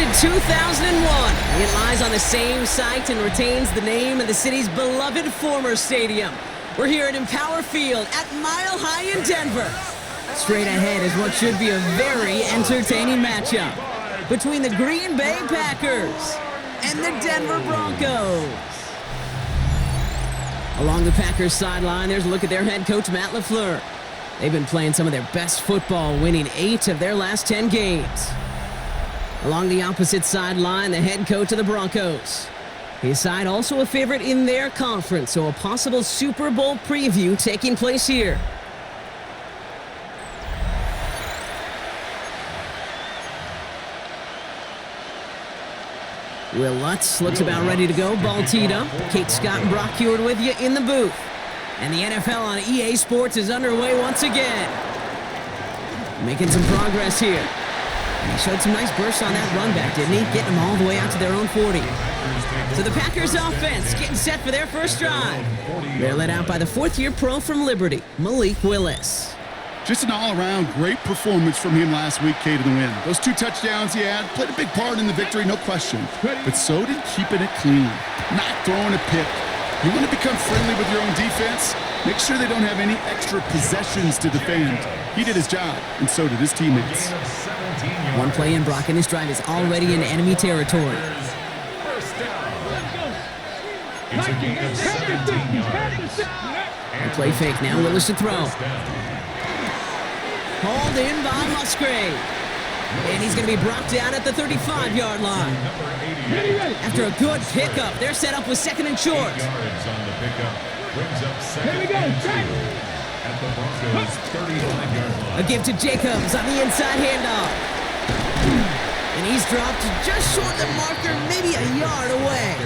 in 2001. It lies on the same site and retains the name of the city's beloved former stadium. We're here at Empower Field at Mile High in Denver. Straight ahead is what should be a very entertaining matchup between the Green Bay Packers and the Denver Broncos. Along the Packers sideline, there's a look at their head coach, Matt LaFleur. They've been playing some of their best football, winning 8 of their last 10 games. Along the opposite sideline, the head coach of the Broncos. His side also a favorite in their conference, so a possible Super Bowl preview taking place here. Will Lutz looks about ready to go. Ball teed up. Kate Scott and Brock Heward with you in the booth. And the NFL on EA Sports is underway once again. Making some progress here. And he showed some nice bursts on that run back, didn't he? Getting them all the way out to their own 40. So the Packers offense getting set for their first drive. They're led out by the fourth-year pro from Liberty, Malik Willis. Just an all-around great performance from him last week, Kate, in the win. Those 2 touchdowns he had played a big part in the victory, no question. But so did keeping it clean, not throwing a pick. You want to become friendly with your own defense? Make sure they don't have any extra possessions to defend. He did his job, and so did his teammates. One play in, Brock, and his drive is already in enemy territory. And play fake now, Willis to throw. Hauled in by Musgrave. And he's going to be brought down at the 35-yard line. After a good pickup, they're set up with second and short. A give to Jacobs on the inside handoff. And he's dropped just short of the marker, maybe a yard away.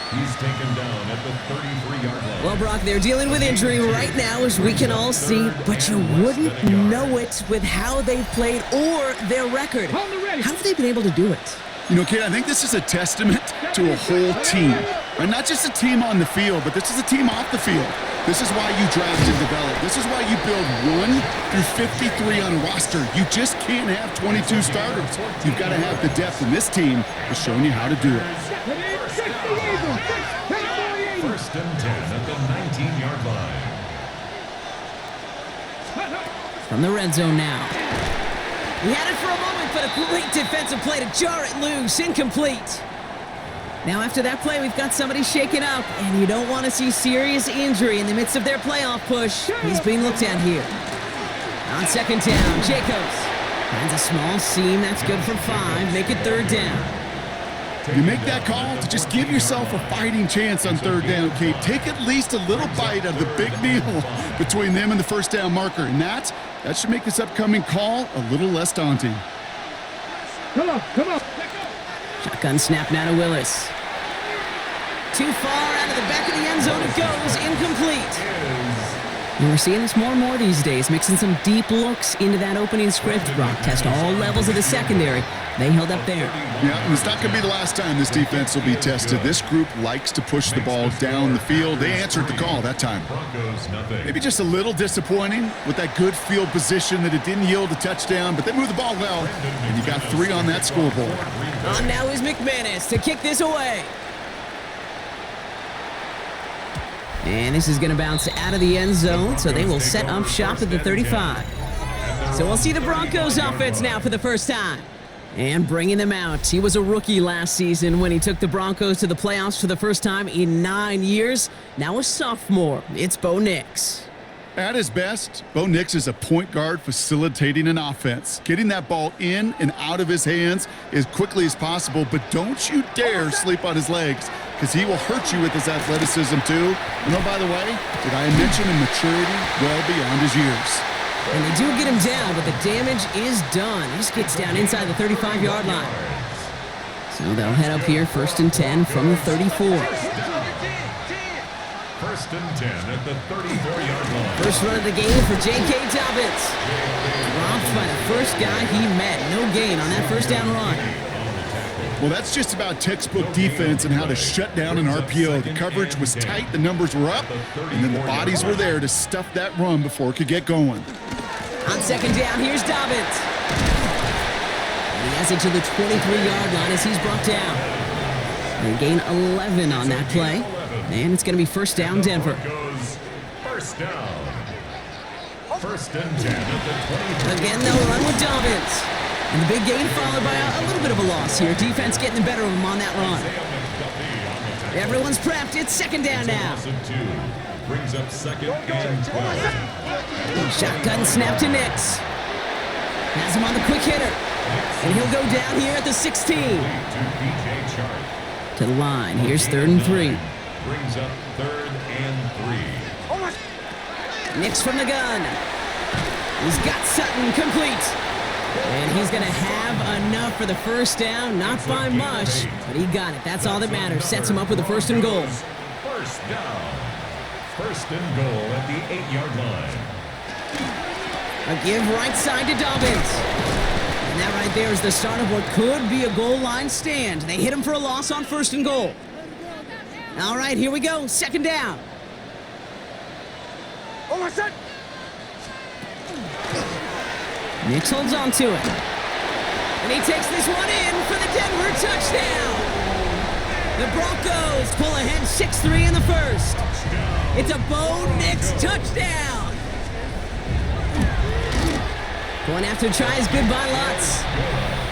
He's taken down at the 33-yard line. Well, Brock, they're dealing with injury right now, as we can all see, but you wouldn't know it with how they've played or their record. How have they been able to do it? You know, Kate, I think this is a testament to a whole team. And not just a team on the field, but this is a team off the field. This is why you draft and develop. This is why you build 1 through 53 on a roster. You just can't have 22 starters. You've got to have the depth, and this team is showing you how to do it. First and 10 at the 19-yard line. From the red zone now. He had it for a moment, but a great defensive play to jar it loose. Incomplete. Now after that play, we've got somebody shaken up, and you don't want to see serious injury in the midst of their playoff push. He's being looked at here. On second down, Jacobs finds a small seam. That's good for 5. Make it third down. You make that call to just give yourself a fighting chance on third down, Kate. Take at least a little bite of the big deal between them and the first down marker. And that should make this upcoming call a little less daunting. Come on. Shotgun snap now to Willis. Too far out of the back of the end zone it goes. Incomplete. And we're seeing this more and more these days, mixing some deep looks into that opening script. Brock test all levels of the secondary. They held up there. Yeah, and it's not going to be the last time this defense will be tested. This group likes to push the ball down the field. They answered the call that time. Maybe just a little disappointing with that good field position that it didn't yield a touchdown, but they moved the ball well, and you got 3 on that scoreboard. On now is McManus to kick this away. And this is going to bounce out of the end zone, so they will set up shop at the 35. So we'll see the Broncos offense now for the first time. And bringing them out. He was a rookie last season when he took the Broncos to the playoffs for the first time in 9 years. Now a sophomore. It's Bo Nix. At his best, Bo Nix is a point guard facilitating an offense, getting that ball in and out of his hands as quickly as possible, but don't you dare sleep on his legs, because he will hurt you with his athleticism too. And oh, by the way, did I mention a maturity well beyond his years? And they do get him down, but the damage is done. He just gets down inside the 35-yard line. So they'll head up here, first and 10 from the 34. First and 10 at the 34-yard line. First run of the game for J.K. Dobbins. Dropped by the first guy he met. No gain on that first down run. Well, that's just about textbook defense and how to shut down an RPO. The coverage was tight, the numbers were up, and then the bodies were there to stuff that run before it could get going. On second down, here's Dobbins. And he has it to the 23-yard line as he's brought down. They gain 11 on that play. And it's going to be first down, Denver. Broncos, first down. First and 10 at the 23. Again, they'll run with Dobbins. And the big gain followed by a little bit of a loss here. Defense getting the better of them on that run. Everyone's prepped. It's second down now. Brings up second and 12. Shotgun snap to Nix. Has him on the quick hitter. And he'll go down here at the 16. To the line. Here's third and 3. Brings up third and 3. Nix from the gun. He's got Sutton complete. And he's going to have enough for the first down. Not by much, but he got it. That's all that matters. Sets him up with a first and goal. First down. First and goal at the 8-yard line. A give right side to Dobbins. And that right there is the start of what could be a goal line stand. They hit him for a loss on first and goal. All right, here we go. Second down. Nix holds on to it. And he takes this one in for the Denver touchdown. The Broncos pull ahead 6-3 in the first. It's a Bo Nix touchdown. Going after tries goodbye lots.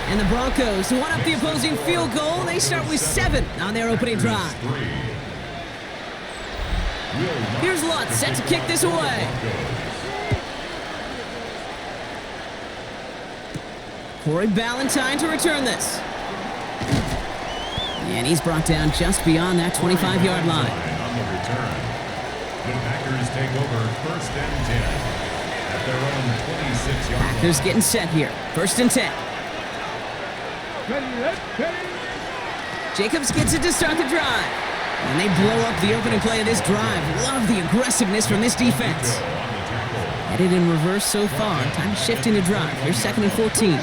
And the Broncos, who want up the opposing field goal, they start with 7 on their opening drive. Here's Lutz, set to kick this away. Corey Ballantyne to return this. And he's brought down just beyond that 25-yard line. On the return, the Packers take over first and 10 at their own 26-yard line. Packers getting set here. First and 10. Jacobs gets it to start the drive. And they blow up the opening play of this drive. Love the aggressiveness from this defense. Headed in reverse so far. Time to shift into drive. Here's second and 14.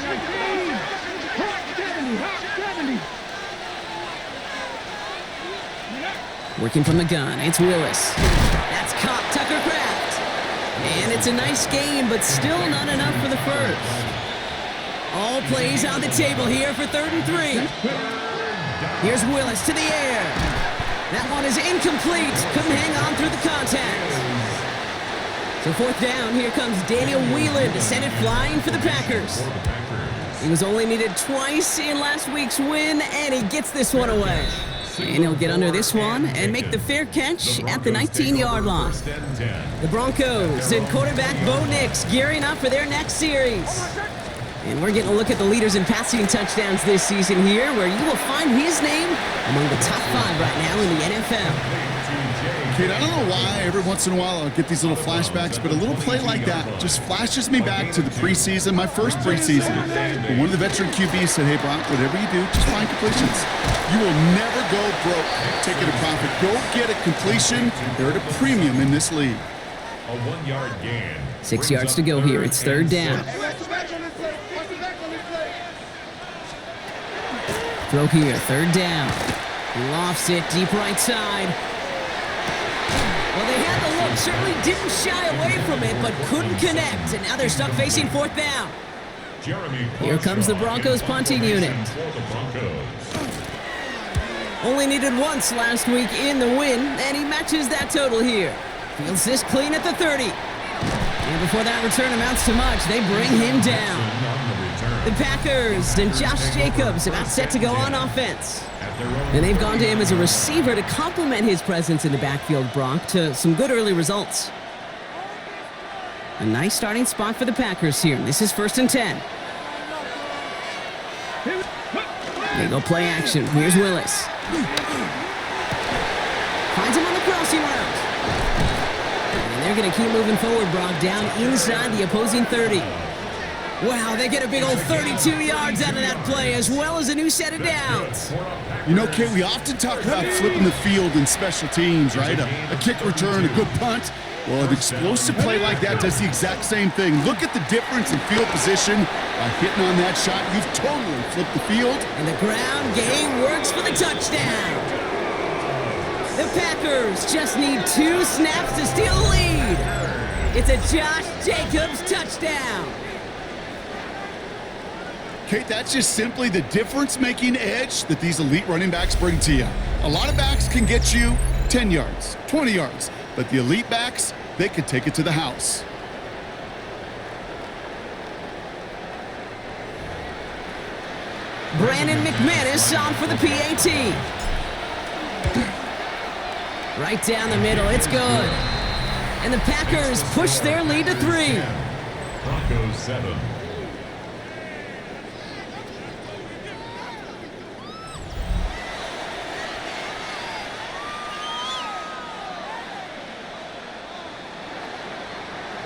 Working from the gun, it's Willis. That's caught Tucker Kraft. And it's a nice game, but still not enough for the first. All plays on the table here for third and 3. Here's Willis to the air. That one is incomplete. Couldn't hang on through the contact. So fourth down, here comes Daniel Whelan to send it flying for the Packers. He was only needed twice in last week's win, and he gets this one away. And he'll get under this one and make the fair catch at the 19-yard line. The Broncos and quarterback Bo Nix gearing up for their next series. And we're getting a look at the leaders in passing touchdowns this season here, where you will find his name among the top 5 right now in the NFL. Kid, I don't know why every once in a while I'll get these little flashbacks, but a little play like that just flashes me back to the preseason, my first preseason. But one of the veteran QBs said, hey, Brock, whatever you do, just find completions. You will never go broke taking a profit. Go get a completion. They're at a premium in this league. A 1-yard gain. 6 yards to go here. It's third down. Throw here, third down. Lofts it deep right side. Well, they had the look, certainly didn't shy away from it, but couldn't connect. And now they're stuck facing fourth down. Here comes the Broncos punting unit. Only needed once last week in the win, and he matches that total here. Fields this clean at the 30. And before that return amounts to much, they bring him down. The Packers and Josh Jacobs about set to go on offense. And they've gone to him as a receiver to complement his presence in the backfield, Brock, to some good early results. A nice starting spot for the Packers here. This is first and 10. They go play action. Here's Willis. Finds him on the crossing route. And they're going to keep moving forward, Brock, down inside the opposing 30. Wow, they get a big old 32 yards out of that play, as well as a new set of downs. You know, Kate, we often talk about flipping the field in special teams, right? A kick return, a good punt. Well, an explosive play like that does the exact same thing. Look at the difference in field position. By hitting on that shot, you've totally flipped the field. And the ground game works for the touchdown. The Packers just need 2 snaps to steal the lead. It's a Josh Jacobs touchdown. Kate, that's just simply the difference-making edge that these elite running backs bring to you. A lot of backs can get you 10 yards, 20 yards, but the elite backs, they can take it to the house. Brandon McManus on for the PAT. Right down the middle, it's good. And the Packers push their lead to 3. Broncos 7.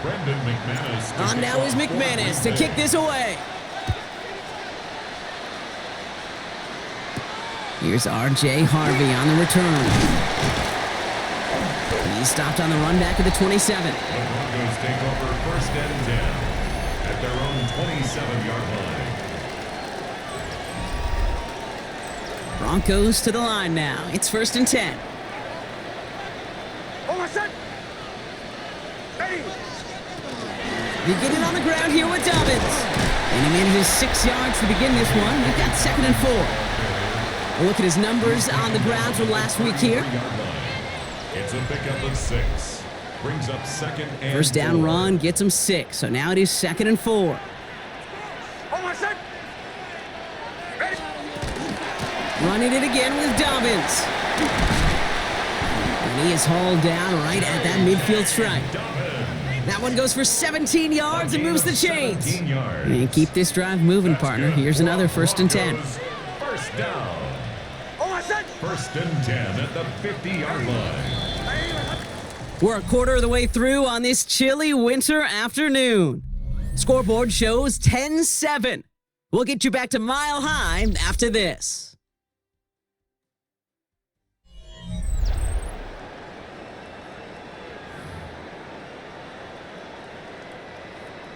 Brendan McManus. On now is McManus to kick this away. Here's R.J. Harvey on the return. He's stopped on the run back at the 27. The Broncos take over 1st and 10 at their own 27-yard line. Broncos to the line now. It's 1st and 10. You get it on the ground here with Dobbins. And he manages 6 yards to begin this one. We've got 2nd and 4. We'll look at his numbers on the ground from last week here. It's a pickup of 6. Brings up 2nd and 1st down 4. run gets him 6. So now it is 2nd and 4. Running it again with Dobbins. And he is hauled down right at that midfield stripe. That one goes for 17 yards and moves the chains. And keep this drive moving, partner. Here's another 1st and 10. 1st down. 1st and 10 at the 50-yard line. We're a quarter of the way through on this chilly winter afternoon. Scoreboard shows 10-7. We'll get you back to Mile High after this.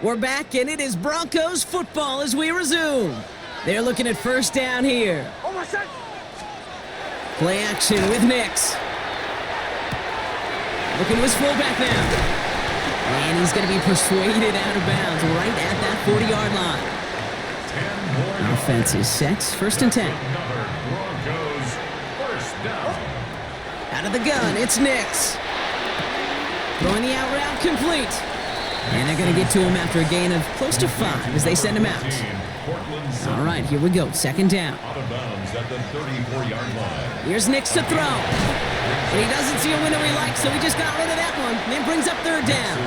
We're back, and it is Broncos football as we resume. They're looking at 1st down here. Play action with Nix. Looking to his fullback now. And he's going to be persuaded out of bounds right at that 40-yard line. Offense is set. 1st and 10. Broncos 1st down. Out of the gun, it's Nix. Throwing the out route complete. And they're going to get to him after a gain of close to 5 as they send him out. All right, here we go. 2nd down. Out of bounds at the 34-yard line. Here's Nix to throw. And he doesn't see a window he likes, so he just got rid of that one. Then brings up 3rd down.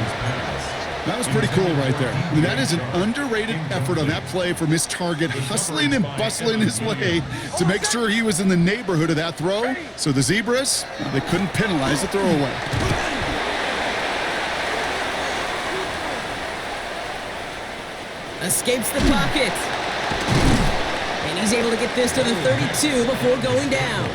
That was pretty cool right there. I mean, that is an underrated effort on that play from his target, hustling and bustling his way to make sure he was in the neighborhood of that throw. So the Zebras, they couldn't penalize the throwaway. Escapes the pocket. And he's able to get this to the 32 before going down.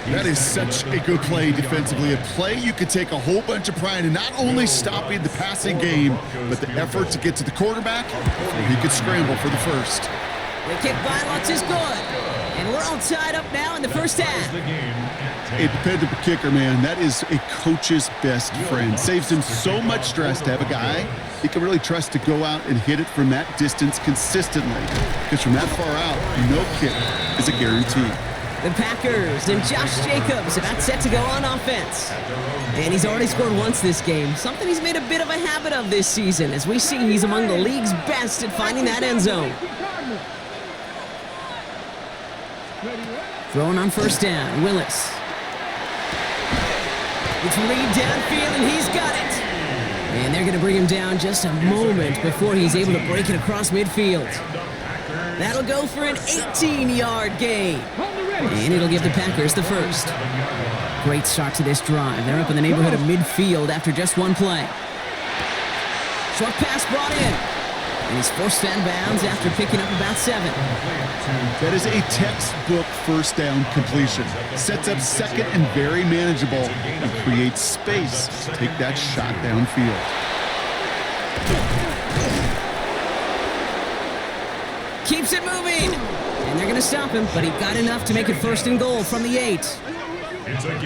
That is such a good play defensively. A play you could take a whole bunch of pride in, not only stopping the passing game, but the effort to get to the quarterback before he could scramble for the 1st. The kick by Lutz is good. And we're all tied up now in the 1st half. A dependable kicker, man, that is a coach's best friend. Saves him so much stress to have a guy he can really trust to go out and hit it from that distance consistently. Because from that far out, no kick is a guarantee. The Packers and Josh Jacobs about set to go on offense. And he's already scored once this game, something he's made a bit of a habit of this season. As we see, he's among the league's best at finding that end zone. Throwing on 1st down, Willis. It's lead downfield, and he's got it. And they're going to bring him down just a moment before he's able to break it across midfield. That'll go for an 18-yard gain. And it'll give the Packers the 1st. Great start to this drive. They're up in the neighborhood of midfield after just one play. Short pass brought in. And he's forced out of bounds after picking up about 7. That is a textbook 1st down completion. Sets up 2nd and very manageable and creates space to take that shot downfield. Keeps it moving. And they're going to stop him, but he got enough to make it 1st and goal from the 8.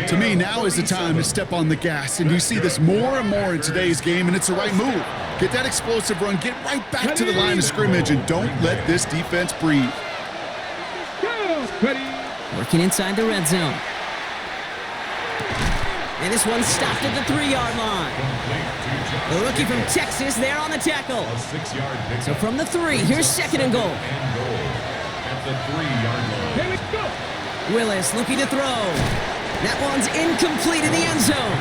To me, now is the time to step on the gas, and you see this more and more in today's game, and it's the right move. Get that explosive run. Get right back to the line of scrimmage, and don't let this defense breathe. Working inside the red zone. And this one stopped at the 3-yard line. The rookie from Texas there on the tackle. So from the 3, here's 2nd and goal. At the 3-yard line. Here we go. Willis looking to throw. That one's incomplete in the end zone.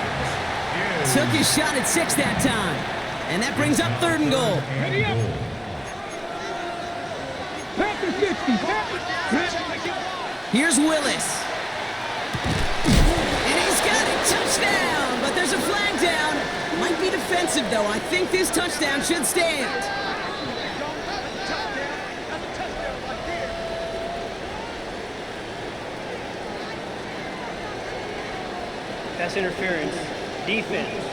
Took his shot at 6 that time. And that brings up 3rd and goal. Ready up. Back to 60. Here's Willis. And he's got it. Touchdown. But there's a flag down. Might be defensive, though. I think this touchdown should stand. That's interference. Defense.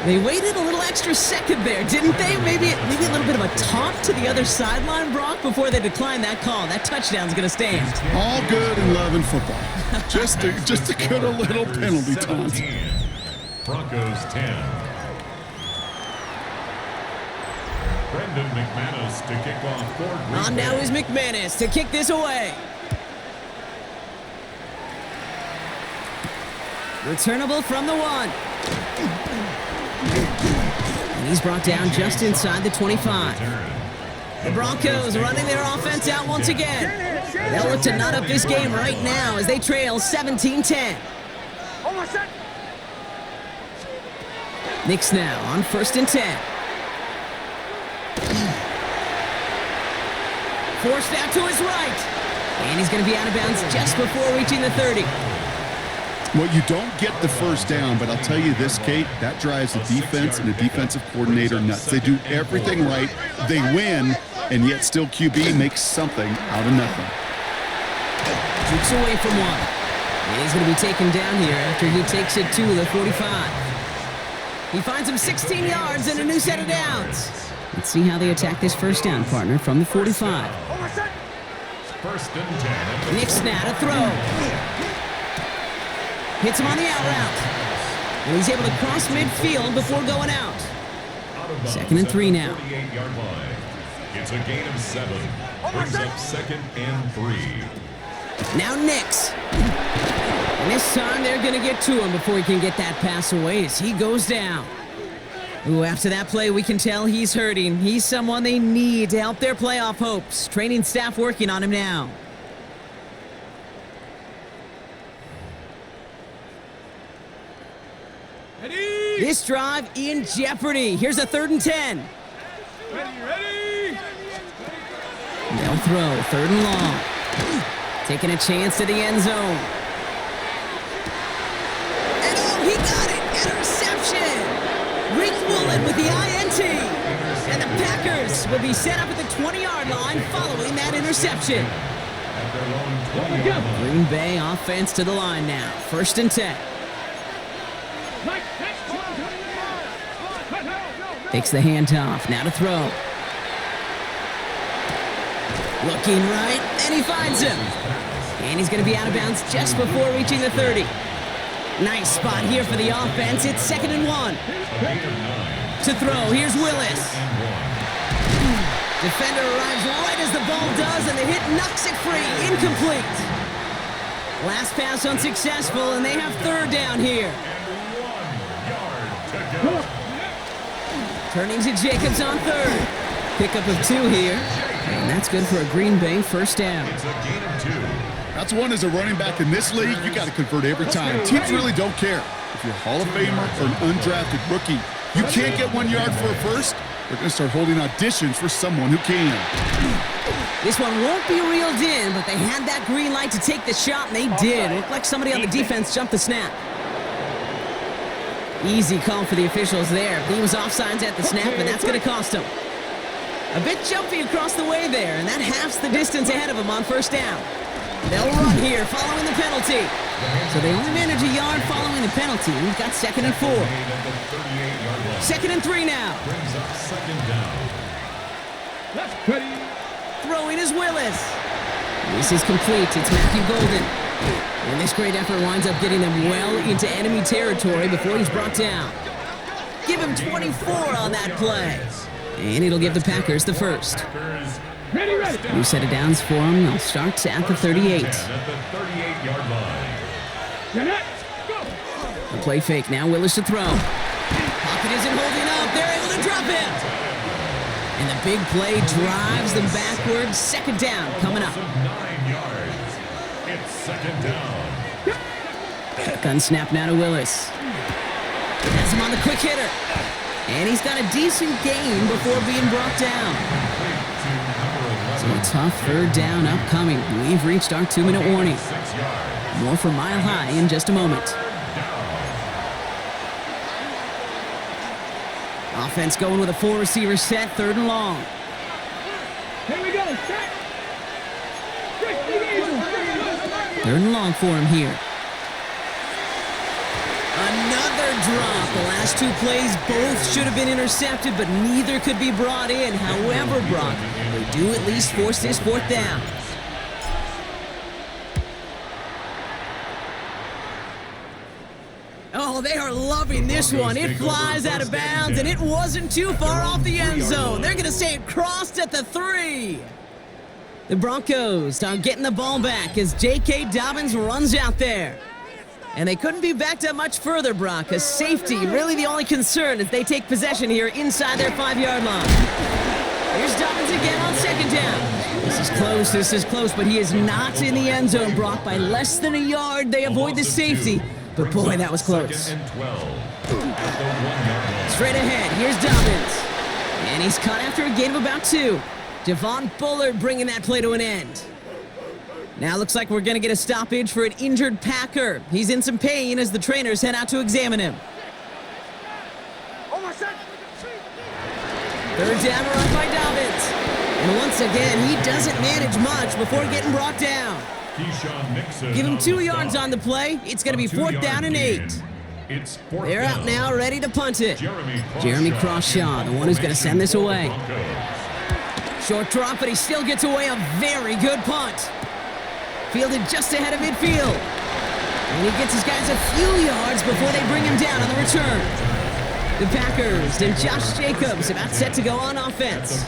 They waited a little extra second there, didn't they? Maybe a little bit of a taunt to the other sideline, Brock, before they declined that call. That touchdown's going to stand. All good in love and football. Just a good little penalty taunt. 17. Broncos 10. Brendan McManus to kick off for Green On now Bay. is McManus to kick this away. Returnable from the 1. And he's brought down just inside the 25. The Broncos running their offense out once again. They'll look to knot up this game right now as they trail 17-10. Knicks now on 1st and 10. Forced out to his right. And he's going to be out of bounds just before reaching the 30. Well, you don't get the first down, but I'll tell you this, Kate, that drives the defense and the defensive coordinator nuts. They do everything right, they win, and yet still QB makes something out of nothing. Jukes away from 1. And he's going to be taken down here after he takes it to the 45. He finds him 16 yards and a new set of downs. Let's see how they attack this first down, partner, from the 45. 1st and 10. Knicks now to throw. Hits him on the out route. And he's able to cross midfield before going out. 2nd and 3 now. 48-yard line. It's a gain of 7. Brings up 2nd and 3. Now Knicks. And this time they're going to get to him before he can get that pass away as he goes down. Ooh, after that play, we can tell he's hurting. He's someone they need to help their playoff hopes. Training staff working on him now. This drive in jeopardy. Here's a 3rd and 10. Ready. They'll throw 3rd and long. Taking a chance to the end zone. And oh, he got it! Interception! Rick Woolen with the INT. And the Packers will be set up at the 20-yard line following that interception. At their own 20-yard line. Green Bay offense to the line now. 1st and 10. Takes the handoff. Now to throw. Looking right, and he finds him. And he's going to be out of bounds just before reaching the 30. Nice spot here for the offense. It's 2nd and 1. To throw, here's Willis. Defender arrives right as the ball does, and the hit knocks it free. Incomplete. Last pass unsuccessful, and they have 3rd down here. Turning to Jacobs on 3rd. Pickup of 2 here. And that's good for a Green Bay 1st down. It's a gain of 2. That's one as a running back in this league, you got to convert every time. Teams really don't care. If you're a Hall of Famer or an undrafted rookie, you can't get 1 yard for a first, they're going to start holding auditions for someone who can. This one won't be reeled in, but they had that green light to take the shot, and they did. It looked like somebody on the defense jumped the snap. Easy call for the officials there. He was offsides at the snap, and that's going to cost him. A bit jumpy across the way there, and that halves the distance ahead of him on 1st down. They'll run here following the penalty. So they only manage a yard following the penalty. We've got 2nd and 4. 2nd and 3 now. Brings up 2nd down. Ready. Throwing is Willis. This is complete. It's Matthew Golden. And this great effort winds up getting them well into enemy territory before he's brought down. Give him 24 on that play. And it'll give the Packers the first. Ready, ready. New set of downs for them. They'll start at the 38. At the 38-yard line. Jeanette, go. The play fake now. Willis to throw. Pocket isn't holding up. They're able to drop it. And the big play drives them backwards. Second down coming up. 9 yards. It's second down. Gun snap now to Willis. Has him on the quick hitter. And he's got a decent gain before being brought down. So a tough third down upcoming. We've reached our 2-minute warning. 6 yards. More for Mile High in just a moment. Offense going with a 4-receiver set, 3rd and long. Here we go. Set. 3rd and long for him here. Another drop. The last 2 plays both should have been intercepted, but neither could be brought in. However, Brock, they do at least force this 4th down. Oh, they are loving this one. It flies out of bounds, and it wasn't too far off the end zone. They're going to say it crossed at the 3. The Broncos are getting the ball back as J.K. Dobbins runs out there. And they couldn't be backed up much further, Brock, as safety really the only concern as they take possession here inside their 5-yard line. Here's Dobbins again on 2nd down. This is close, but he is not in the end zone, Brock. By less than a yard, they avoid the safety. But boy, that was close. 2nd and 12. At the 1-yard line. Straight ahead, here's Dobbins. And he's caught after a gain of about 2. Javon Bullard bringing that play to an end. Now looks like we're going to get a stoppage for an injured Packer. He's in some pain as the trainers head out to examine him. 3rd down run by Dobbins. And once again, he doesn't manage much before getting brought down. Give him 2 yards on the play. It's going to be 4th down and 8. It's 4th They're down. out now, ready to punt it. Jeremy Crawshaw, the one who's going to send this away. Short drop, but he still gets away a very good punt. Fielded just ahead of midfield. And he gets his guys a few yards before they bring him down on the return. The Packers and Josh Jacobs about set to go on offense.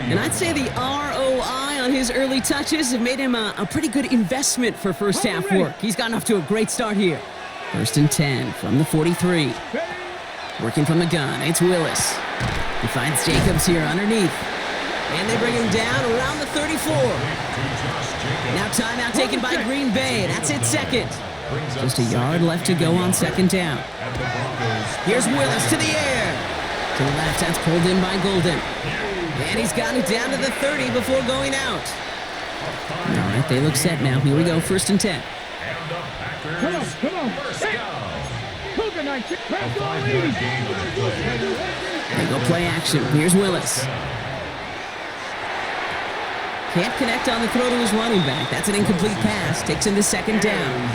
And I'd say the ROI on his early touches have made him a pretty good investment for first half work. He's gotten off to a great start here. 1st and 10 from the 43. Working from the gun, it's Willis. He finds Jacobs here underneath. And they bring him down around the 34. Now timeout taken by Green Bay. That's it, 2nd. Just a yard left to go on 2nd down. Here's Willis to the air. To the left, that's pulled in by Golden. And he's got it down to the 30 before going out. All right, they look set now. Here we go, 1st and 10. Come on. Hey. Cougar 19. Let's go, lead. They go play action. Here's Willis. Can't connect on the throw to his running back. That's an incomplete pass. Takes him to 2nd down.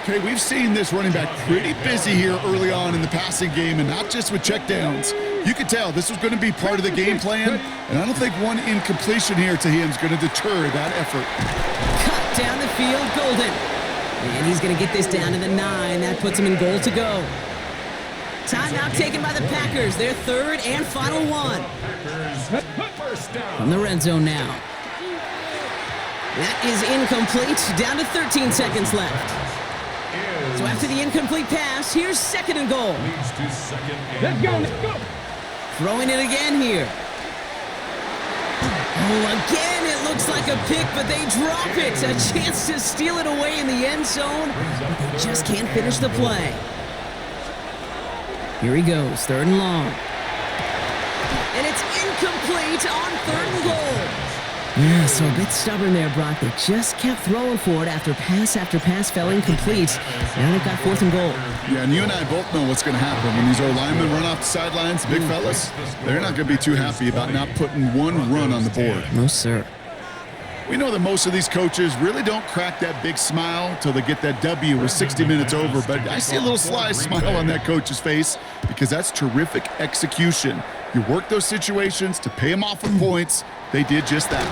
Okay, we've seen this running back pretty busy here early on in the passing game, and not just with checkdowns. You could tell this was going to be part of the game plan, and I don't think one incompletion here to him is going to deter that effort. Cut down the field, Golden. And he's going to get this down to the 9. That puts him in goal to go. Timeout taken by the Packers. Their 3rd and final one. From the red zone now. That is incomplete. Down to 13 seconds left. So after the incomplete pass, here's 2nd and goal. Let's go. Throwing it again here. Oh, again, it looks like a pick, but they drop it. A chance to steal it away in the end zone, but they just can't finish the play. Here he goes, 3rd and long. And it's incomplete on 3rd and goal. Yeah, so a bit stubborn there, Brock. They just kept throwing for it after pass fell incomplete. Now they've got 4th and goal. Yeah, and you and I both know what's going to happen. When these O-linemen run off the sidelines, big fellas, they're not going to be too happy about not putting one run on the board. No, sir. We know that most of these coaches really don't crack that big smile till they get that W with 60 minutes over, but I see a little sly smile on that coach's face because that's terrific execution. You work those situations to pay them off with points. They did just that.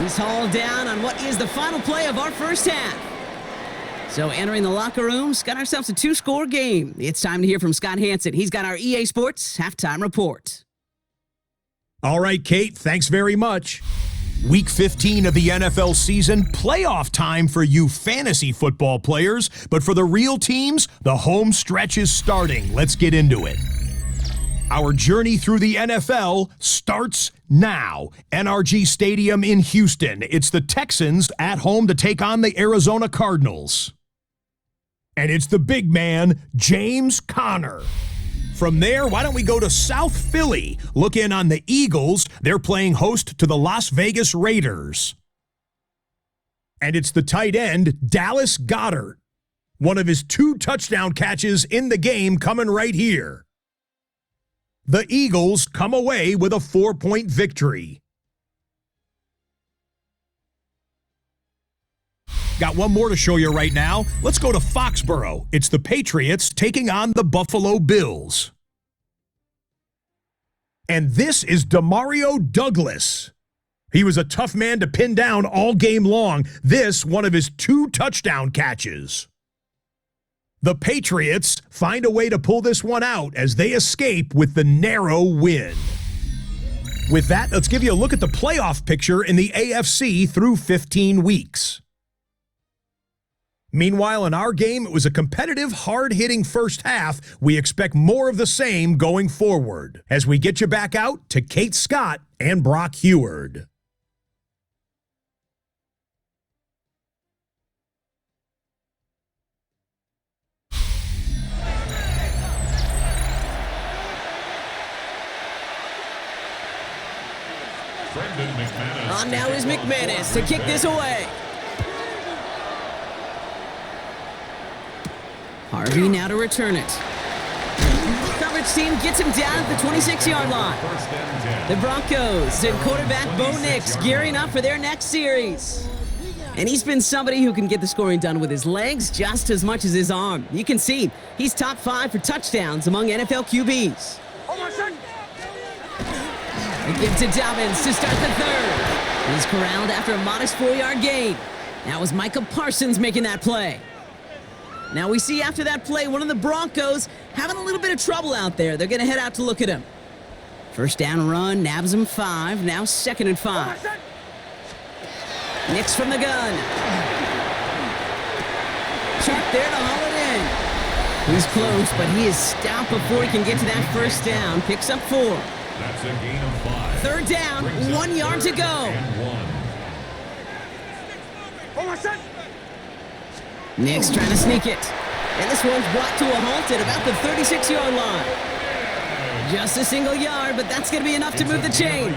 He's hauled down on what is the final play of our first half. So entering the locker room, got ourselves a 2-score game. It's time to hear from Scott Hansen. He's got our EA Sports halftime report. All right, Kate, thanks very much. Week 15 of the NFL season, playoff time for you fantasy football players, but for the real teams, the home stretch is starting. Let's get into it. Our journey through the NFL starts now. NRG Stadium in Houston. It's the Texans at home to take on the Arizona Cardinals. And it's the big man, James Conner. From there, why don't we go to South Philly? Look in on the Eagles. They're playing host to the Las Vegas Raiders. And it's the tight end, Dallas Goedert. One of his 2 touchdown catches in the game coming right here. The Eagles come away with a 4-point victory. Got one more to show you right now. Let's go to Foxborough. It's the Patriots taking on the Buffalo Bills. And this is Demario Douglas. He was a tough man to pin down all game long. This, one of his 2 touchdown catches. The Patriots find a way to pull this one out as they escape with the narrow win. With that, let's give you a look at the playoff picture in the AFC through 15 weeks. Meanwhile, in our game, it was a competitive, hard-hitting first half. We expect more of the same going forward as we get you back out to Kate Scott and Brock Heward. On now is McManus to kick this away. Harvey now to return it. Coverage team gets him down at the 26-yard line. The Broncos and quarterback Bo Nix gearing up for their next series. And he's been somebody who can get the scoring done with his legs just as much as his arm. You can see he's top 5 for touchdowns among NFL QBs. They give to Dobbins to start the third. He's corralled after a modest 4-yard gain. Now was Micah Parsons making that play. Now we see after that play, one of the Broncos having a little bit of trouble out there. They're going to head out to look at him. First down run, nabs him 5, now 2nd and 5. Nix from the gun. Sharp there to haul it in. He's close, but he is stopped before he can get to that first down. Picks up 4. That's a gain of 5. Third down, 1 yard to go. Nix trying to sneak it. And this one's brought to a halt at about the 36-yard line. Just a single yard, but that's going to be enough to move the chains.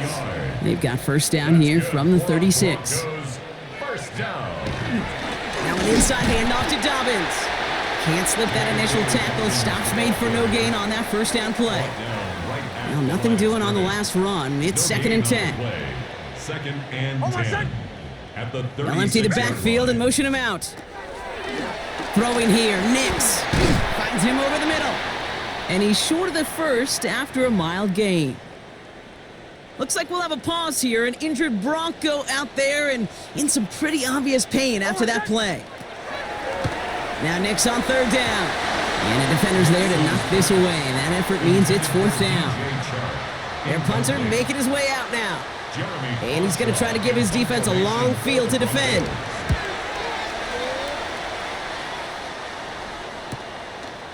They've got first down here from the 36. First down. Now an inside handoff to Dobbins. Can't slip that initial tackle. Stops made for no gain on that first down play. Well, nothing doing on the last run. It's 2nd and 10. 2nd and 10. At the 36. They'll empty the backfield and motion him out. Throwing here, Nix finds him over the middle. And he's short of the first after a mild gain. Looks like we'll have a pause here. An injured Bronco out there and in some pretty obvious pain after that play. Now Nix on 3rd down. And the defender's there to knock this away. That effort means it's 4th down. Their punter making his way out now. And he's going to try to give his defense a long field to defend.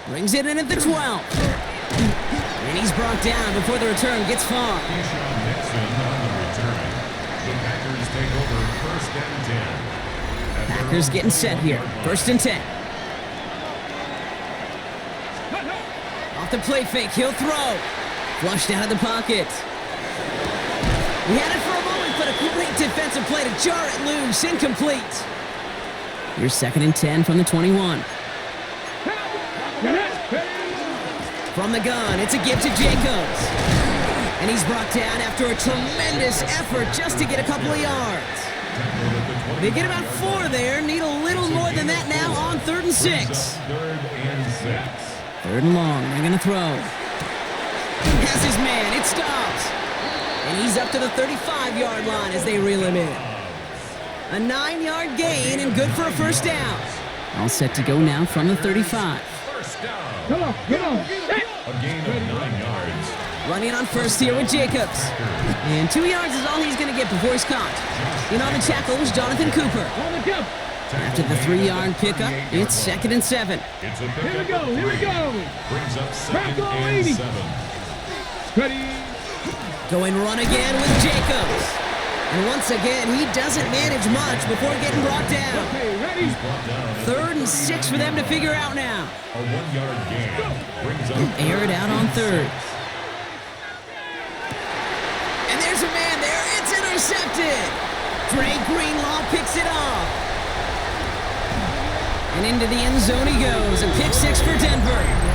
Brings it in at the 12. And he's brought down before the return gets far. Packers getting set here. 1st and 10. Off the play fake, he'll throw. Flushed out of the pocket. He had it for a moment, but a great defensive play to jar it loose. Incomplete. Here's 2nd and 10 from the 21. From the gun, it's a give to Jacobs. And he's brought down after a tremendous effort just to get a couple of yards. They get about 4 there, need a little more than that now on 3rd and 6. 3rd and 6. 3rd and long, they're going to throw. Has his man, it stops. And he's up to the 35-yard line as they reel him in. A 9-yard gain and good for a first down. All set to go now from the 35. First down. Come on. Hey. A gain of 9 yards. Running on first here with Jacobs. And 2 yards is all he's going to get before he's caught. In on the tackle was Jonathan Cooper. On the jump. After the 3-yard pickup, it's 2nd and 7. It's a Here we pickup go. of Here we 3. go. Brings up Back 2nd on and 80. 7. Ready. Going run again with Jacobs. And once again, he doesn't manage much before getting brought down. Okay, ready. Brought down. 3rd and 6 for them to figure out now. A 1-yard gain. Brings up Air it out on 3rd. And there's a man there. It's intercepted. Dre Greenlaw picks it off. And into the end zone he goes. A pick 6 for Denver.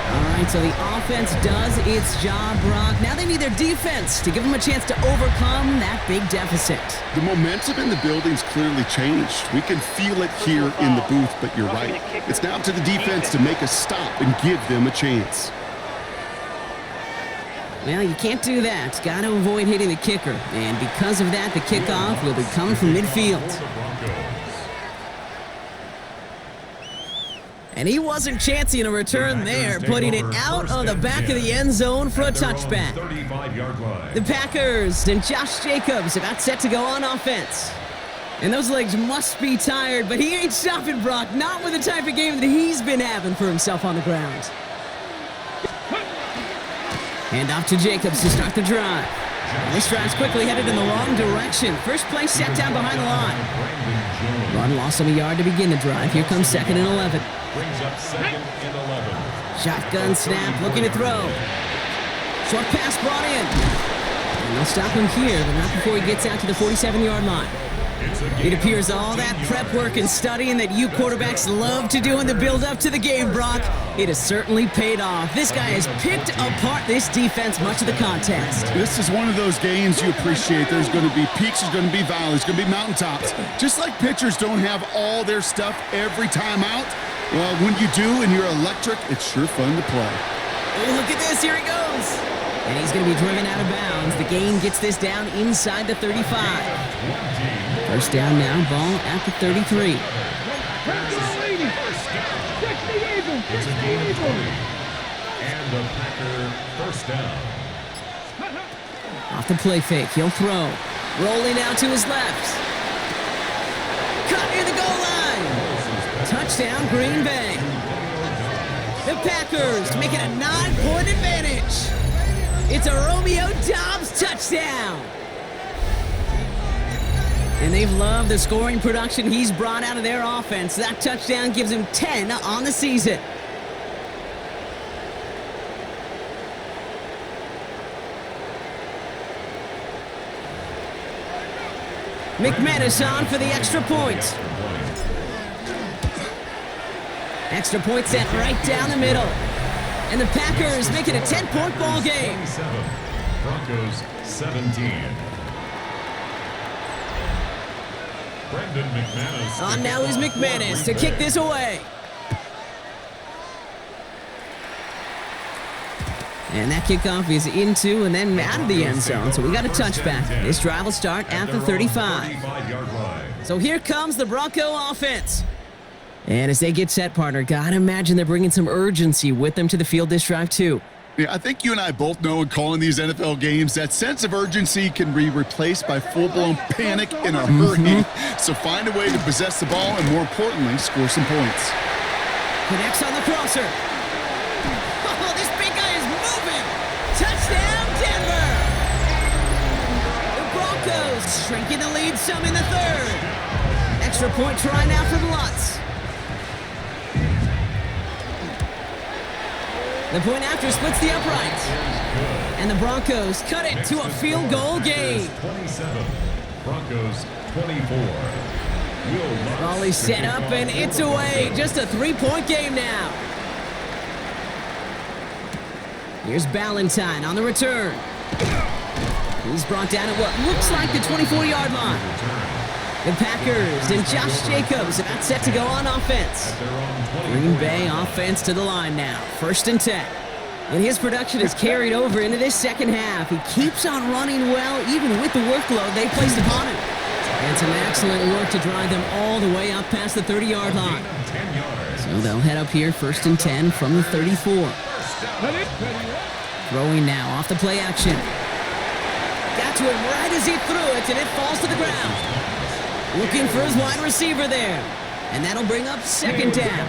All right, so the offense does its job, Brock. Now they need their defense to give them a chance to overcome that big deficit. The momentum in the building's clearly changed. We can feel it here in the booth, but you're right. It's now to the defense to make a stop and give them a chance. Well, you can't do that. Got to avoid hitting the kicker. And because of that, the kickoff will be coming from midfield. the Broncos. And he wasn't chancing a return there, putting it out on the back of the end zone for a touchback. 35-yard line. The Packers and Josh Jacobs about set to go on offense. And those legs must be tired, but he ain't stopping, Brock. Not with the type of game that he's been having for himself on the ground. Hand off to Jacobs to start the drive. And this drive's quickly headed in the wrong direction. First play set down behind the line. Run loss of a yard to begin the drive. Here comes 2nd and 11. Brings up 2nd and 11. Shotgun snap, looking to throw. Short pass brought in. And they'll stop him here, but not before he gets out to the 47-yard line. It appears all that prep work and studying that you quarterbacks love to do in the build-up to the game, Brock, it has certainly paid off. This guy has picked apart this defense much of the contest. This is one of those games you appreciate. There's going to be peaks, there's going to be valleys, there's going to be mountaintops. Just like pitchers don't have all their stuff every time out, well, when you do and you're electric, it's sure fun to play. Oh, look at this. Here he goes. And he's going to be driven out of bounds. The gain gets this down inside the 35. First down now, ball at the 33. It's a gain of 20. And the Packer first down. Off the play fake, he'll throw. Rolling out to his left. Cut near the goal line. Touchdown, Green Bay. The Packers make it a 9-point advantage. It's a Romeo Doubs touchdown. And they've loved the scoring production he's brought out of their offense. That touchdown gives him 10 on the season. McManus on for the extra point. Extra point set right down the middle. And the Packers make it a 10-point ball game. 27. Broncos 17. Brendan McManus. On now is McManus to kick this away. And that kickoff is into and then out of the end zone. So we got a touchback. This drive will start at the 35. 35-yard line. So here comes the Bronco offense. And as they get set, partner, gotta imagine they're bringing some urgency with them to the field this drive too. Yeah, I think you and I both know in calling these NFL games that sense of urgency can be replaced by full-blown panic in a hurry. So find a way to possess the ball and, more importantly, score some points. Connects on the crosser. Oh, this big guy is moving. Touchdown, Denver. The Broncos shrinking the lead some in the third. Extra point try now from Lutz. The point after splits the uprights. And the Broncos cut it to a field goal game. 27. Broncos 24. Ball is set up and it's away. Just a 3-point game now. Here's Ballantyne on the return. He's brought down at what looks like the 24-yard line. The Packers and Josh Jacobs about set to go on offense. Green Bay offense to the line now. 1st and 10. And his production has carried over into this second half. He keeps on running well, even with the workload they placed upon him. And some excellent work to drive them all the way up past the 30-yard line. So they'll head up here, 1st and 10 from the 34. Throwing now off the play action. Got to it right as he threw it, and it falls to the ground. Looking for his wide receiver there. And that'll bring up 2nd down.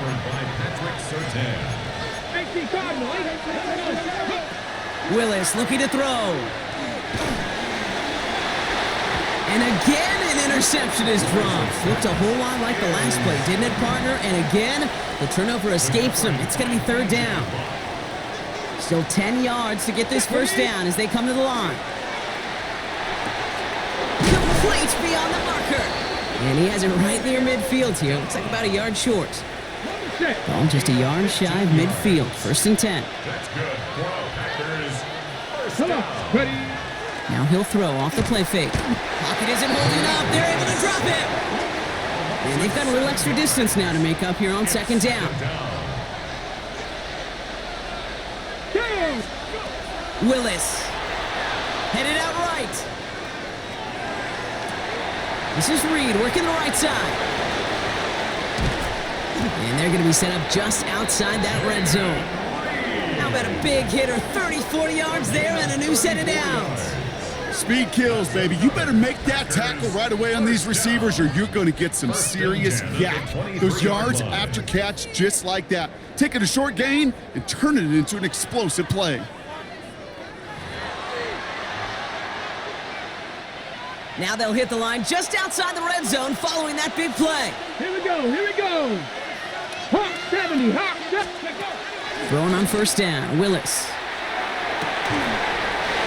Willis looking to throw. And again, an interception is dropped. Looked a whole lot like the last play, didn't it, partner? And again, the turnover escapes him. It's going to be 3rd down. Still 10 yards to get this 1st down as they come to the line. Complete beyond the marker. And he has it right near midfield here. Looks like about a yard short. Ball just a yard shy of midfield. 1st and 10. That's good. Packers. First down. Ready. Now he'll throw off the play fake. Pocket isn't holding up. They're able to drop it. And they've got a little extra distance now to make up here on 2nd down. Willis. Headed out right. This is Reed working the right side. And they're going to be set up just outside that red zone. How about a big hitter, 30, 40 yards there and a new set of downs. Speed kills, baby. You better make that tackle right away on these receivers or you're going to get some serious yak. Those yards after catch just like that. Taking a short gain and turning it into an explosive play. Now they'll hit the line just outside the red zone following that big play. Here we go, here we go. Hawk 70, Hawk 70. Throwing on 1st down, Willis.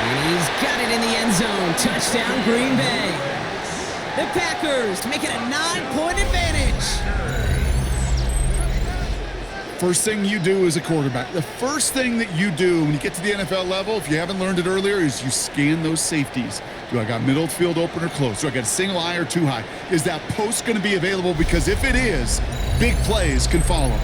And he's got it in the end zone. Touchdown, Green Bay. The Packers make it a 9-point advantage. First thing you do as a quarterback, the first thing that you do when you get to the NFL level, if you haven't learned it earlier, is you scan those safeties. Do I got middle of the field open or close? Do I got a single high or two high? Is that post going to be available? Because if it is, big plays can follow.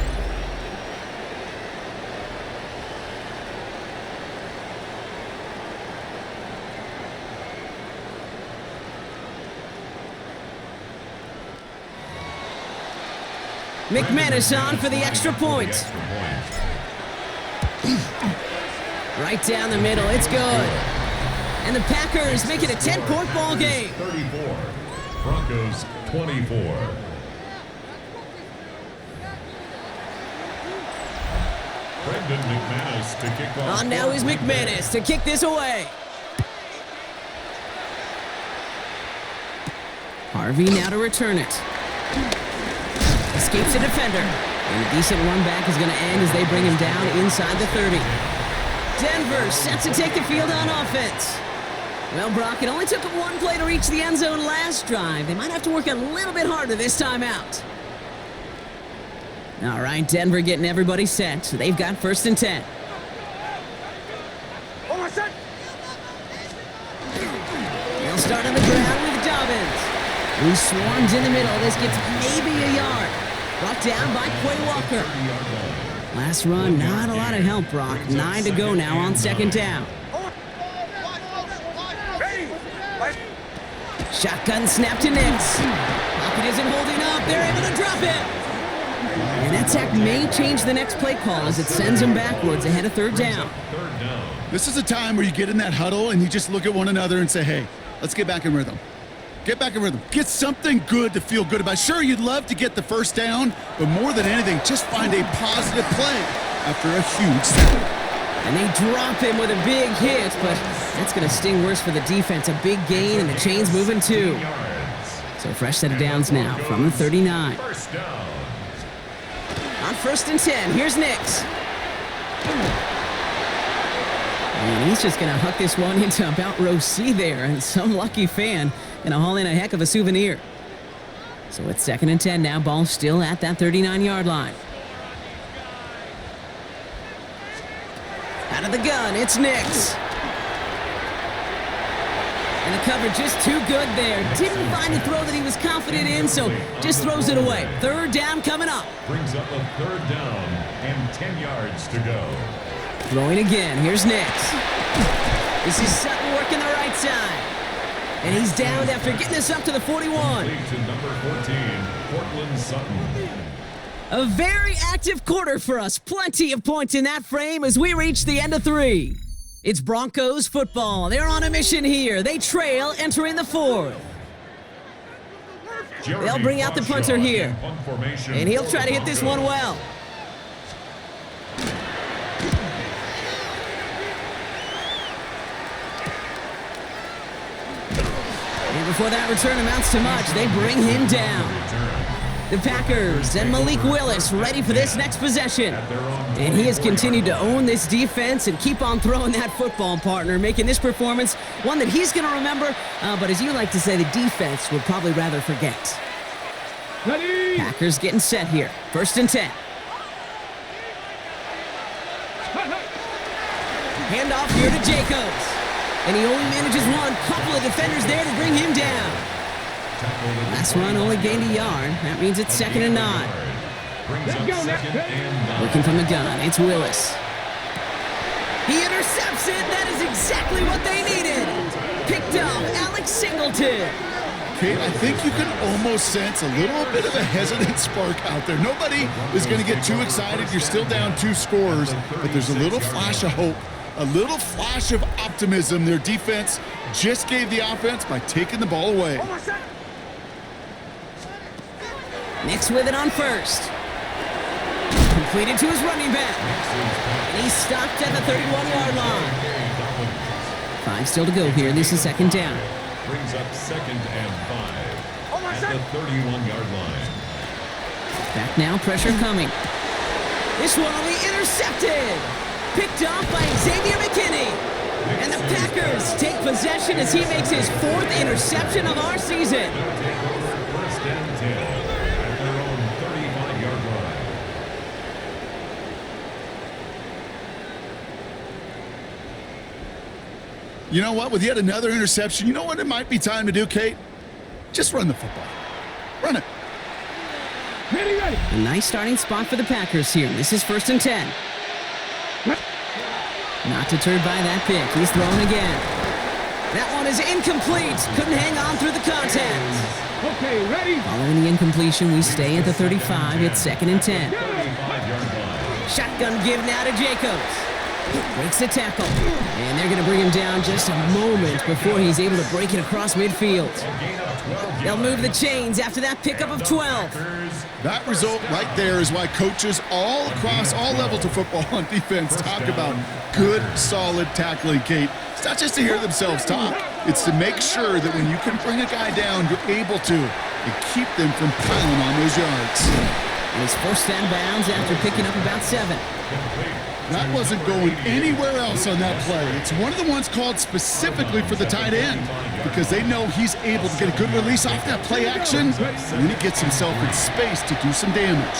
McManus on for the extra point. Right down the middle, it's good. And the Packers make it a 10-point ball game. 34, Broncos 24. Brendan McManus to kick off. On now is McManus to kick this away. Harvey now to return it. Escapes a defender. And a decent run back is going to end as they bring him down inside the 30. Denver set to take the field on offense. Well, Brock, it only took them one play to reach the end zone last drive. They might have to work a little bit harder this time out. All right, Denver getting everybody set. So they've got 1st and 10. They'll start on the ground with Dobbins, who swarms in the middle. This gets maybe a yard. Brought down by Quay Walker. Last run, not a lot of help, Brock. 9 to go now on 2nd down. Shotgun snap to Nix. Pocket isn't holding up. They're able to drop it. And that sack may change the next play call as it sends them backwards ahead of 3rd down. This is a time where you get in that huddle and you just look at one another and say, hey, let's get back in rhythm. Get back in rhythm. Get something good to feel good about. Sure, you'd love to get the 1st down, but more than anything, just find a positive play after a huge sack. And they drop him with a big hit, but that's going to sting worse for the defense. A big gain, and the chain's moving too. So fresh set of downs now from the 39. First down. On 1st and 10, here's Nix. And he's just going to huck this one into about row C there, and some lucky fan going to haul in a heck of a souvenir. So it's 2nd and 10 now, ball still at that 39-yard line. Out of the gun, it's Nix. And the cover just too good there. Didn't find a throw that he was confident in, so just throws it away. 3rd down coming up. Brings up a 3rd down and 10 yards to go. Throwing again. Here's Nix. This is Sutton working the right side. And he's downed after getting this up to the 41. Complete to number 14, Cortland Sutton. A very active quarter for us. Plenty of points in that frame as we reach the end of 3. It's Broncos football. They're on a mission here. They trail entering the 4th. They'll bring out the punter here. And he'll try to hit this one well. And before that return amounts to much, they bring him down. The Packers and Malik Willis ready for this next possession. And he has continued to own this defense and keep on throwing that football, partner, making this performance one that he's going to remember, but as you like to say, the defense would probably rather forget. Ready. Packers getting set here. 1st and 10. Handoff here to Jacobs. And he only manages one. Couple of defenders there to bring him down. Last run only gained a yard. That means it's 2nd and 9. Looking from the gun, it's Willis. He intercepts it. That is exactly what they needed. Picked up Alex Singleton. Kate, I think you can almost sense a little bit of a hesitant spark out there. Nobody is going to get too excited. You're still down 2 scores, but there's a little flash of hope, a little flash of optimism. Their defense just gave the offense by taking the ball away. Nix with it on 1st. Completed to his running back. And he's stopped at the 31-yard line. 5 still to go here. This is 2nd down. Brings up 2nd and 5 at the 31-yard line. Back now, pressure coming. This one will be intercepted. Picked off by Xavier McKinney. And the Packers take possession as he makes his 4th interception of our season. 1st and 10 at their own 35-yard line. You know what? With yet another interception, you know what it might be time to do, Kate? Just run the football. Run it. Ready. A nice starting spot for the Packers here. This is 1st and 10. Not deterred by that pick. He's throwing again. That one is incomplete. Couldn't hang on through the contact. Okay, ready. Following the incompletion, we stay at the 35. It's 2nd and 10. Shotgun give now to Jacobs. Breaks the tackle. And they're going to bring him down just a moment before he's able to break it across midfield. They'll move the chains after that pickup of 12. That result right there is why coaches all across all levels of football on defense talk about good, solid tackling, Kate. It's not just to hear themselves talk. It's to make sure that when you can bring a guy down, you're able to and keep them from piling on those yards. And he's forced out of bounds after picking up about 7. That wasn't going anywhere else on that play. It's one of the ones called specifically for the tight end because they know he's able to get a good release off that play action, and then he gets himself in space to do some damage.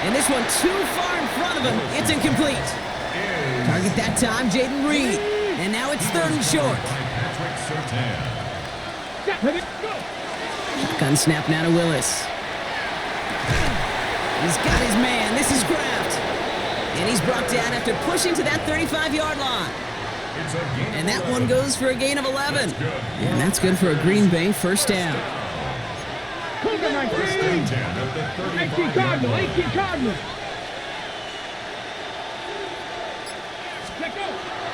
And this one too far in front of him. It's incomplete. Target that time, Jaden Reed. And now it's 3rd and short. Shotgun snap now to Willis. He's got his man. This is Kraft. And he's brought down after pushing to that 35-yard line. And that one goes for a gain of 11. And that's good for a Green Bay 1st down. 18 Cardinals.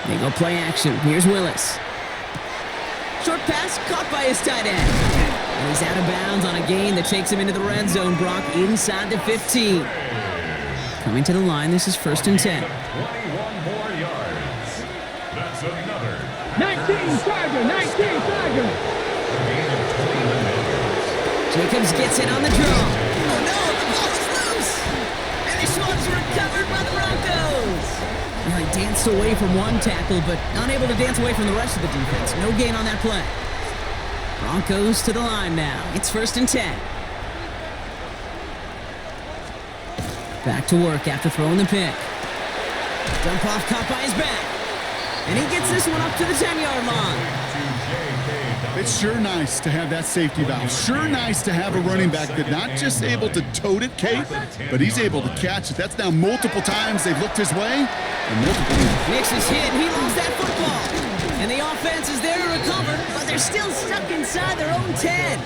They go play action. Here's Willis. Short pass caught by his tight end. And he's out of bounds on a gain that takes him into the red zone, Brock, inside the 15. Coming to the line, this is 1st and 10. 21 more yards. That's another. 19 Tiger. Jacobs gets it on the draw. Oh no, the ball is loose. And this one's recovered by the Broncos. Well, he danced away from one tackle, but unable to dance away from the rest of the defense. No gain on that play. Broncos to the line now. It's 1st and 10. Back to work after throwing the pick. Dump off caught by his back. And he gets this one up to the 10-yard line. It's sure nice to have that safety valve. Sure nice to have a running back that not just able to tote it, Kate, but he's able to catch it. That's now multiple times they've looked his way. And multiple. Nix is hit, and he lost that football. And the offense is there to recover, but they're still stuck inside their own 10.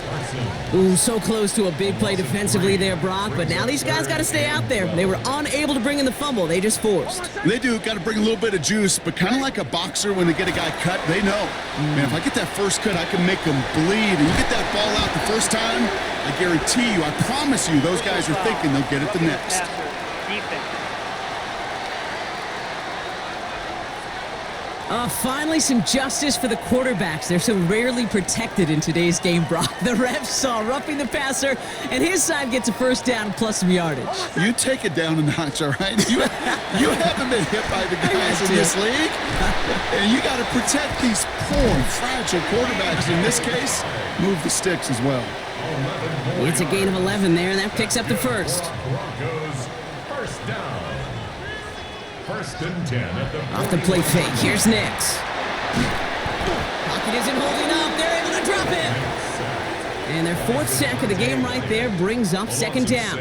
Ooh, so close to a big play defensively there, Brock, but now these guys got to stay out there. They were unable to bring in the fumble. They just forced. They do. Got to bring a little bit of juice, but kind of like a boxer when they get a guy cut, they know. Man, if I get that first cut, I can make them bleed. And you get that ball out the first time, I guarantee you, I promise you, those guys are thinking they'll get it the next. Defense. Finally some justice for the quarterbacks. They're so rarely protected in today's game, Brock. The refs saw roughing the passer, and his side gets a first down plus some yardage. You take it down a notch, all right? You haven't been hit by the guys in this league, and you got to protect these poor, fragile quarterbacks. In this case, move the sticks as well. It's a gain of 11 there, and that picks up the first. Broncos, first down. First and 10 at the Off the play fake, here's Nix. Pocket isn't holding up, they're able to drop him. And their fourth sack of the game right there brings up second down.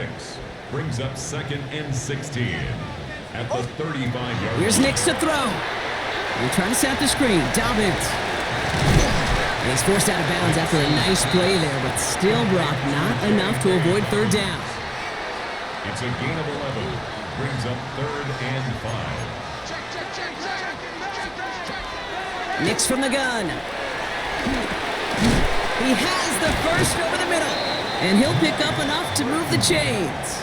Brings up second and 16 at the 35-yard. Here's Nix to throw. They're trying to set up the screen, Dobbins. And he's forced out of bounds after a nice play there, but still, Brock, not enough to avoid third down. It's a gain of 11. Brings up third and 5. Nix from the gun. He has the first over the middle. And he'll pick up enough to move the chains.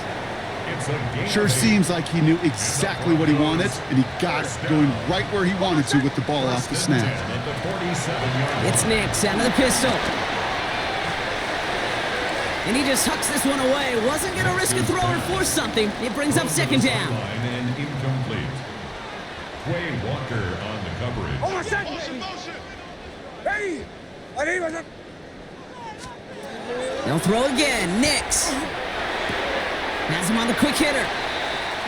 It's a gain. Sure seems like he knew exactly what he wanted, and he got it going right where he wanted to with the ball off the snap. At the 47-yard. It's Nix out of the pistol. And he just hucks this one away. Wasn't going to risk a throw or force something. It brings up second down. And incomplete. Quay Walker on the coverage. Hey! They'll throw again. Nix has him on the quick hitter.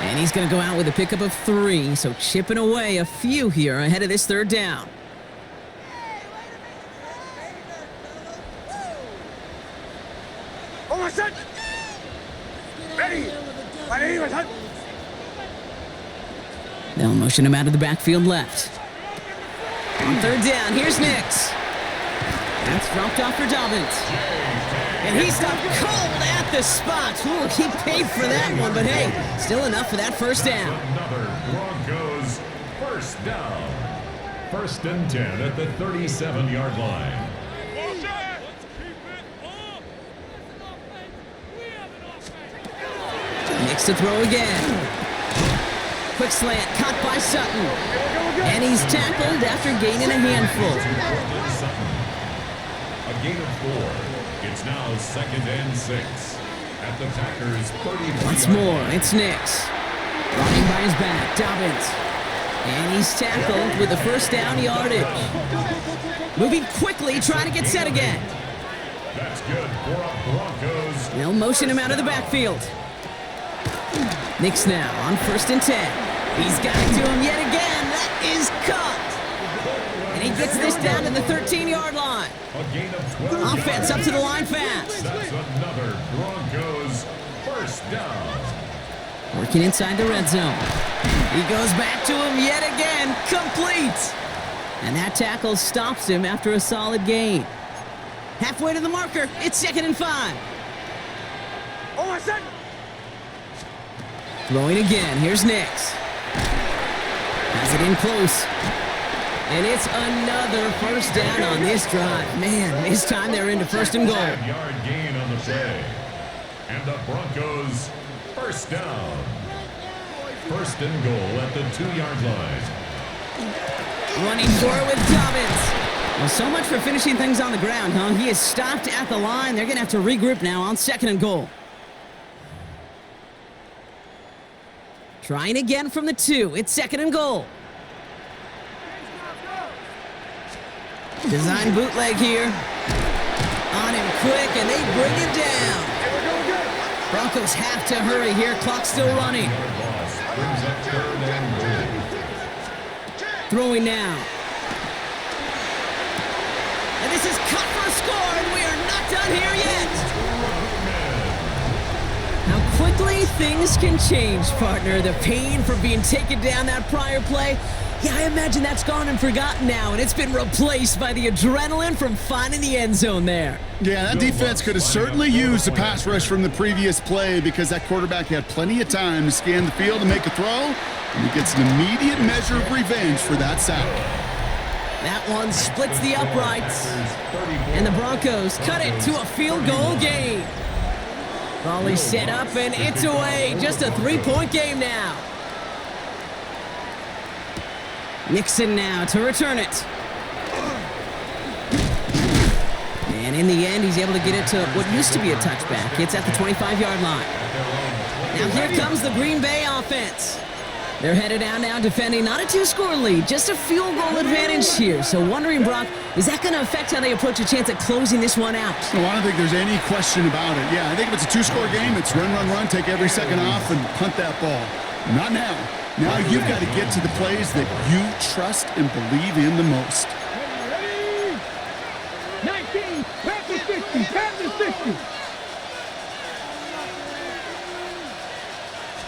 And he's going to go out with a pickup of 3. So chipping away a few here ahead of this third down. They'll motion him out of the backfield left. On third down, here's Nix. That's dropped off for Dobbins. And he stopped cold at the spot. Ooh, he paid for that one, but hey, still enough for that first down. Another Broncos first down. First and 10 at the 37-yard line. Nix to throw again. Quick slant, caught by Sutton. And he's tackled after gaining a handful. A gain of 4. It's now second and 6 at the Packers' 33. Once more, it's Nix. Running by his back, Dobbins. And he's tackled with the first down yardage. Moving quickly, trying to get set again. That's good for a Broncos. They'll motion him out of the backfield. Nix now on first and 10. He's got it to him yet again. That is caught. And he gets this down to the 13-yard line. A gain of 12. Offense up to the line fast. That's another Broncos first down. Working inside the red zone. He goes back to him yet again. Complete. And that tackle stops him after a solid gain. Halfway to the marker. It's second and 5. Throwing again. Here's Nix. Has it in close. And it's another first down on this drive. Man, this time they're into first and goal. 5-yard gain on the play. And the Broncos first down. First and goal at the 2-yard line. Running for it with Dobbins. Well, so much for finishing things on the ground, huh? He is stopped at the line. They're going to have to regroup now on second and goal. Trying again from the 2. It's second and goal. Design bootleg here. On him quick, and they bring him down. Broncos have to hurry here. Clock still running. Brings up third and goal. Throwing now. And this is cut quickly things can change, partner. The pain from being taken down that prior play, yeah, I imagine that's gone and forgotten now, and it's been replaced by the adrenaline from finding the end zone there. Yeah, that defense could have certainly used the pass rush from the previous play because that quarterback had plenty of time to scan the field and make a throw, and he gets an immediate measure of revenge for that sack. That one splits the uprights, and the Broncos cut it to a field goal game. Ball is set up, and it's away. Just a 3-point game now. Nixon now to return it. And in the end, he's able to get it to what used to be a touchback. It's at the 25-yard line. Now here comes the Green Bay offense. They're headed out now defending not a 2-score lead, just a field goal advantage here. So wondering, Brock, is that going to affect how they approach a chance at closing this one out? No, I don't think there's any question about it. Yeah, I think if it's a 2-score game, it's run, run, run, take every second off and punt that ball. Not now. Now you've got to get to the plays that you trust and believe in the most. Ready? 19, pass the 60, pass the 60.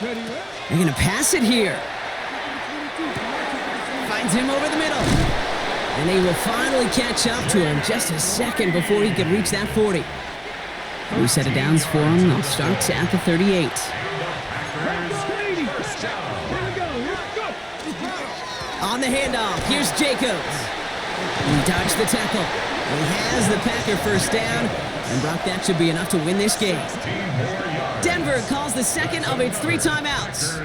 Ready? They're going to pass it here. Finds him over the middle. And they will finally catch up to him just a second before he could reach that 40. 3 set of downs for him. They'll start at the 38. On the handoff, here's Jacobs. He dodged the tackle. He has the Packer first down. And Brock, that should be enough to win this game. Denver calls the second of its 3 timeouts.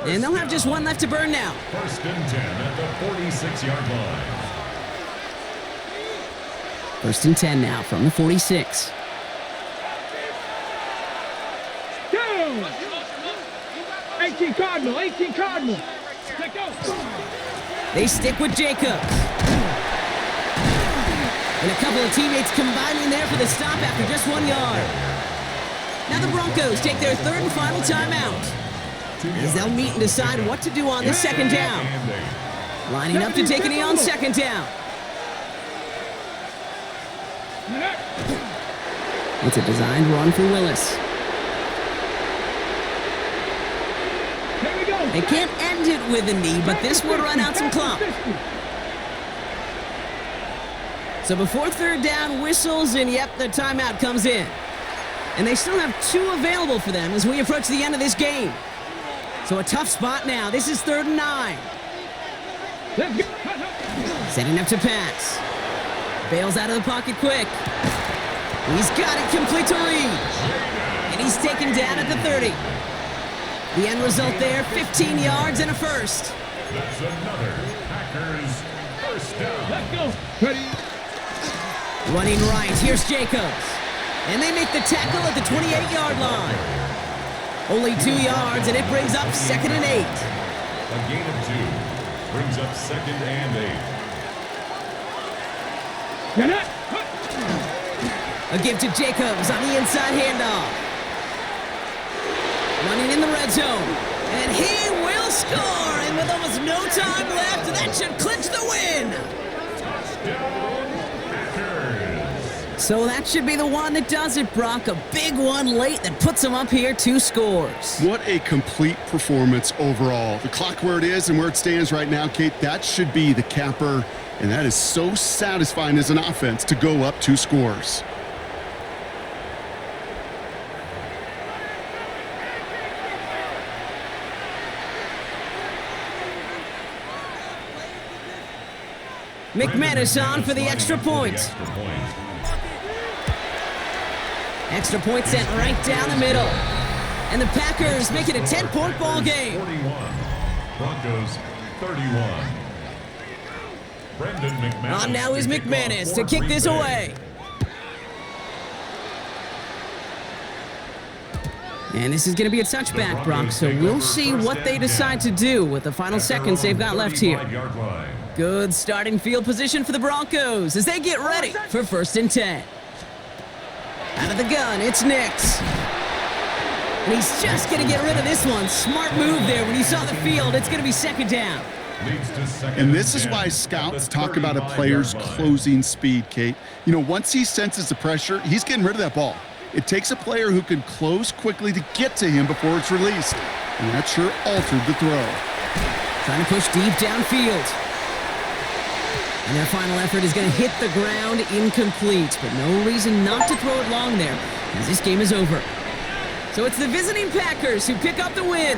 And they'll have just one left to burn now. 1st and 10 at the 46-yard line. 1st and 10 now from the 46. Down! 18 Cardinal, 18 Cardinal. Let go. They stick with Jacobs. And a couple of teammates combining there for the stop after just 1 yard. Now the Broncos take their 3rd and final timeout, as they'll meet and decide what to do on the 2nd down. Lining up to take a knee on 2nd down. It's a designed run for Willis. They can't end it with a knee, but this would run out some clock. So before 3rd down whistles, and yep, the timeout comes in. And they still have 2 available for them as we approach the end of this game. So a tough spot now. This is 3rd and 9. Setting up to pass. Bails out of the pocket quick. He's got it complete to Reed. And he's taken down at the 30. The end result there, 15 yards and a first. That's another Packers first down. Let's go. Ready? Running right, here's Jacobs. And they make the tackle at the 28-yard line. Only 2 yards, and it brings up 2nd and 8. A gain of 2 brings up 2nd and 8. Get it. A give to Jacobs on the inside handoff. Running in the red zone. And he will score. And with almost no time left, that should clinch the win. Touchdown, Packers. So that should be the one that does it, Brock. A big one late that puts them up here 2 scores. What a complete performance overall. The clock where it is and where it stands right now, Kate, that should be the capper. And that is so satisfying as an offense to go up 2 scores. McManus on for the extra point. Extra point sent right down the middle. And the Packers make it a 10-point ball game. 41. Broncos 31. Brendan McManus. On now is McManus to kick this away. And this is going to be a touchback, Brock, so we'll see what they decide to do with the final seconds they've got left here. Good starting field position for the Broncos as they get ready for 1st and 10. Out of the gun, it's Nix. And he's just going to get rid of this one. Smart move there when he saw the field. It's going to be 2nd down. And this is why scouts talk about a player's closing speed, Kate. You know, once he senses the pressure, he's getting rid of that ball. It takes a player who can close quickly to get to him before it's released. And that sure altered the throw. Trying to push deep downfield. And their final effort is going to hit the ground incomplete, but no reason not to throw it long there, as this game is over. So it's the visiting Packers who pick up the win.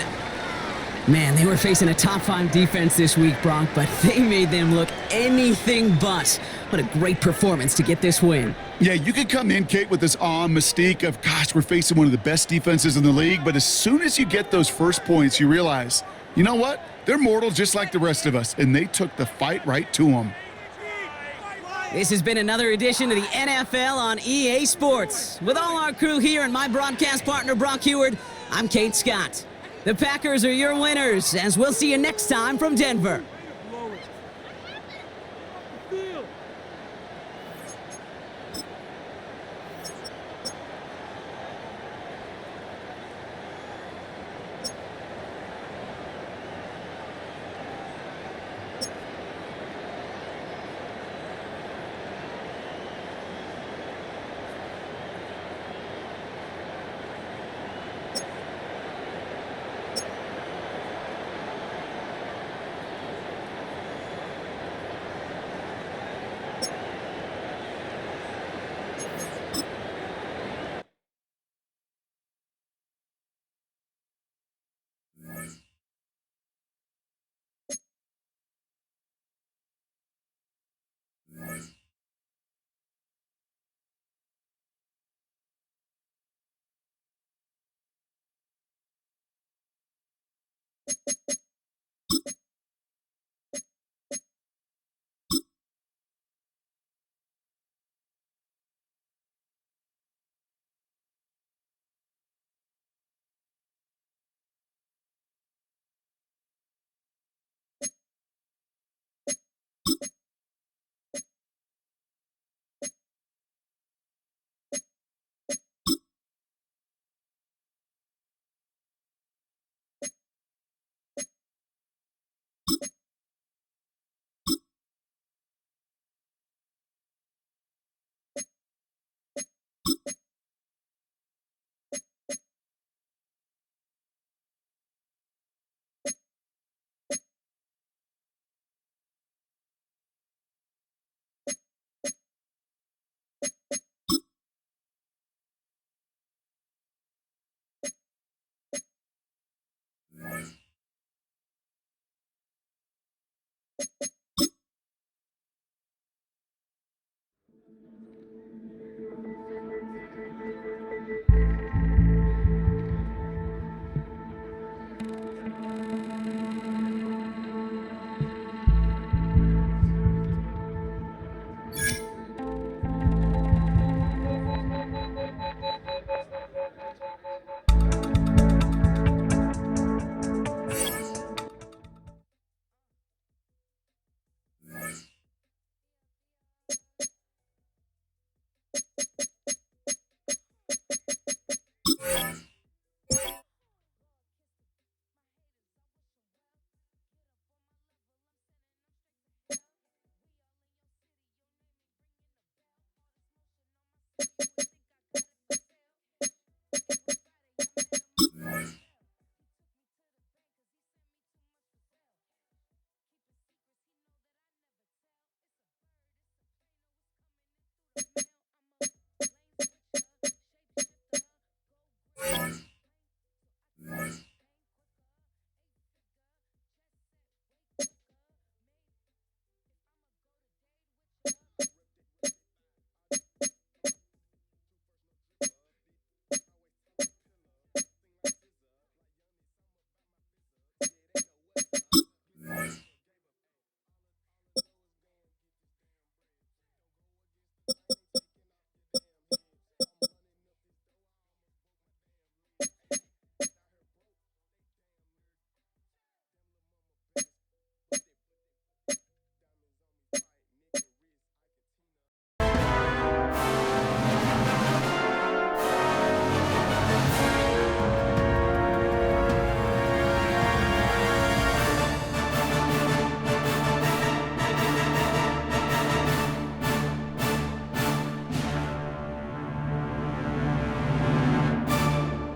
Man, they were facing a top 5 defense this week, Bronk, but they made them look anything but. What a great performance to get this win. Yeah, you could come in, Kate, with this awe and mystique of, gosh, we're facing one of the best defenses in the league, but as soon as you get those first points, you realize, you know what? They're mortal just like the rest of us, and they took the fight right to them. This has been another edition of the NFL on EA Sports. With all our crew here and my broadcast partner, Brock Heward, I'm Kate Scott. The Packers are your winners, as we'll see you next time from Denver.